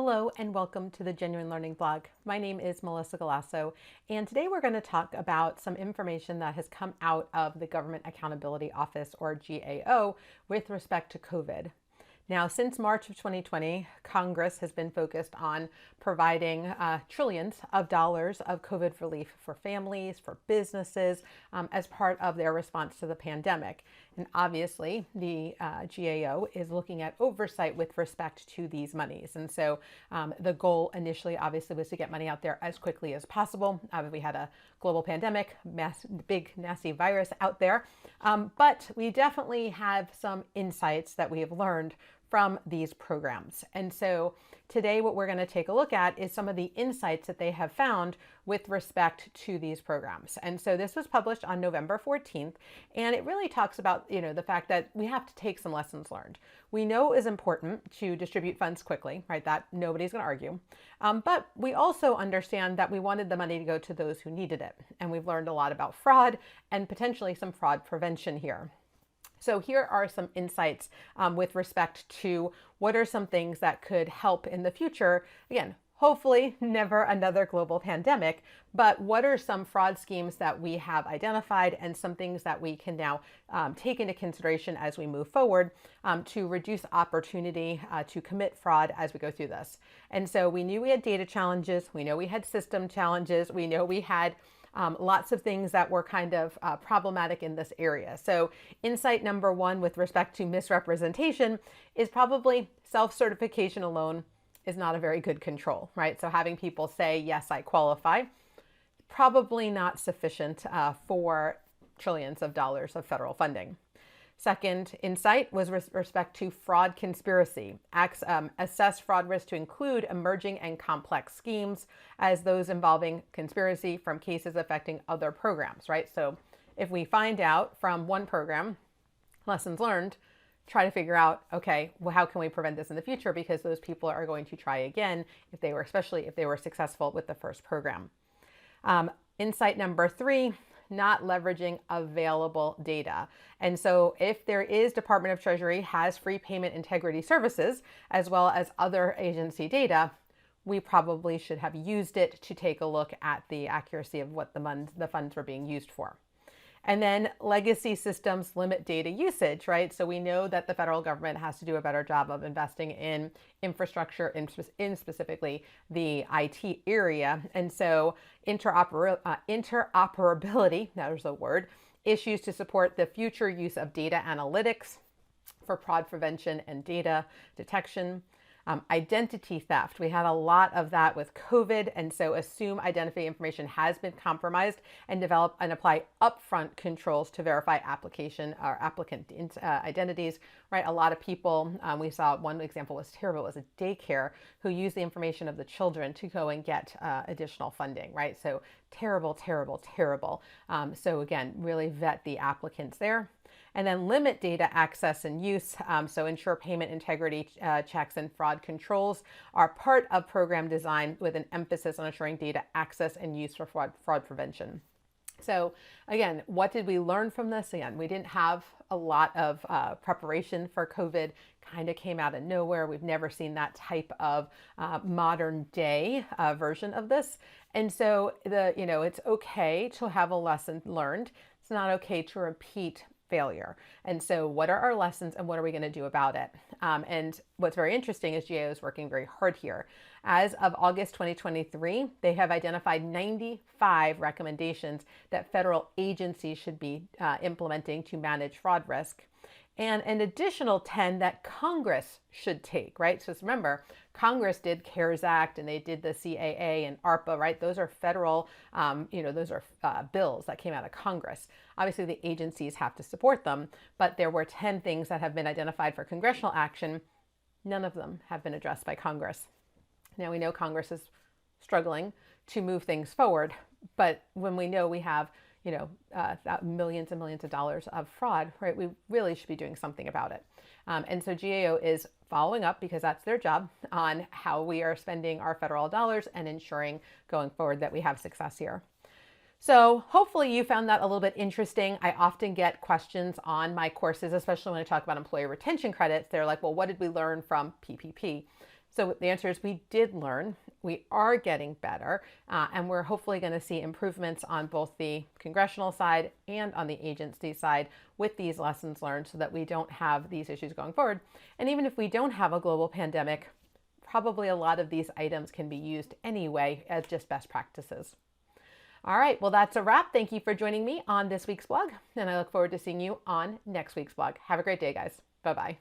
Hello and welcome to the Genuine Learning Blog. My name is Melissa Galasso, and today we're going to talk about some information that has come out of the Government Accountability Office, or GAO, with respect to COVID. Now, since March of 2020, Congress has been focused on providing trillions of dollars of COVID relief for families, for businesses, as part of their response to the pandemic. And obviously, the GAO is looking at oversight with respect to these monies. And so the goal initially, obviously, was to get money out there as quickly as possible. We had a global pandemic, big, nasty virus out there. But we definitely have some insights that we have learned from these programs. And so today what we're going to take a look at is some of the insights that they have found with respect to these programs. And so this was published on November 14th, and it really talks about, the fact that we have to take some lessons learned. We know it is important to distribute funds quickly, right? That nobody's going to argue. But we also understand that we wanted the money to go to those who needed it. And we've learned a lot about fraud and potentially some fraud prevention here. So here are some insights with respect to what are some things that could help in the future. Again, hopefully never another global pandemic, but what are some fraud schemes that we have identified and some things that we can now take into consideration as we move forward to reduce opportunity to commit fraud as we go through this. And so we knew we had data challenges. We know we had system challenges. We know we had lots of things that were kind of problematic in this area. So insight number one with respect to misrepresentation is probably self-certification alone is not a very good control, right? So having people say, yes, I qualify, probably not sufficient for trillions of dollars of federal funding. Second insight was with respect to fraud conspiracy. Assess fraud risk to include emerging and complex schemes as those involving conspiracy from cases affecting other programs, right? So if we find out from one program, lessons learned, try to figure out, okay, well, how can we prevent this in the future? Because those people are going to try again especially if they were successful with the first program. Insight number three, not leveraging available data. And so if there is Department of Treasury has free payment integrity services, as well as other agency data, we probably should have used it to take a look at the accuracy of what the funds were being used for. And then legacy systems limit data usage, right? So we know that the federal government has to do a better job of investing in infrastructure, in specifically the IT area. And so interoperability, there's a word, issues to support the future use of data analytics for fraud prevention and data detection. Identity theft. We had a lot of that with COVID, and so assume identity information has been compromised and develop and apply upfront controls to verify application or applicant identities, right? A lot of people, we saw one example was terrible. It was a daycare who used the information of the children to go and get additional funding, right? So terrible, terrible, terrible. So again, really vet the applicants there. And then limit data access and use. So ensure payment integrity checks and fraud controls are part of program design with an emphasis on ensuring data access and use for fraud prevention. So again, what did we learn from this? Again, we didn't have a lot of preparation for COVID, kind of came out of nowhere. We've never seen that type of modern day version of this. And so it's okay to have a lesson learned. It's not okay to repeat failure. And so what are our lessons and what are we going to do about it? And what's very interesting is GAO is working very hard here. As of August 2023, they have identified 95 recommendations that federal agencies should be implementing to manage fraud risk, and an additional 10 that Congress should take, right? So remember, Congress did CARES Act and they did the CAA and ARPA, right? Those are federal, those are bills that came out of Congress. Obviously, the agencies have to support them, but there were 10 things that have been identified for congressional action. None of them have been addressed by Congress. Now, we know Congress is struggling to move things forward, but when we know we have millions and millions of dollars of fraud, right? We really should be doing something about it. And so GAO is following up, because that's their job, on how we are spending our federal dollars and ensuring going forward that we have success here. So hopefully you found that a little bit interesting. I often get questions on my courses, especially when I talk about employee retention credits. They're like, well, what did we learn from PPP? So the answer is we did learn. We are getting better, and we're hopefully going to see improvements on both the congressional side and on the agency side with these lessons learned so that we don't have these issues going forward. And even if we don't have a global pandemic, probably a lot of these items can be used anyway as just best practices. All right, well, that's a wrap. Thank you for joining me on this week's blog, and I look forward to seeing you on next week's blog. Have a great day, guys. Bye-bye.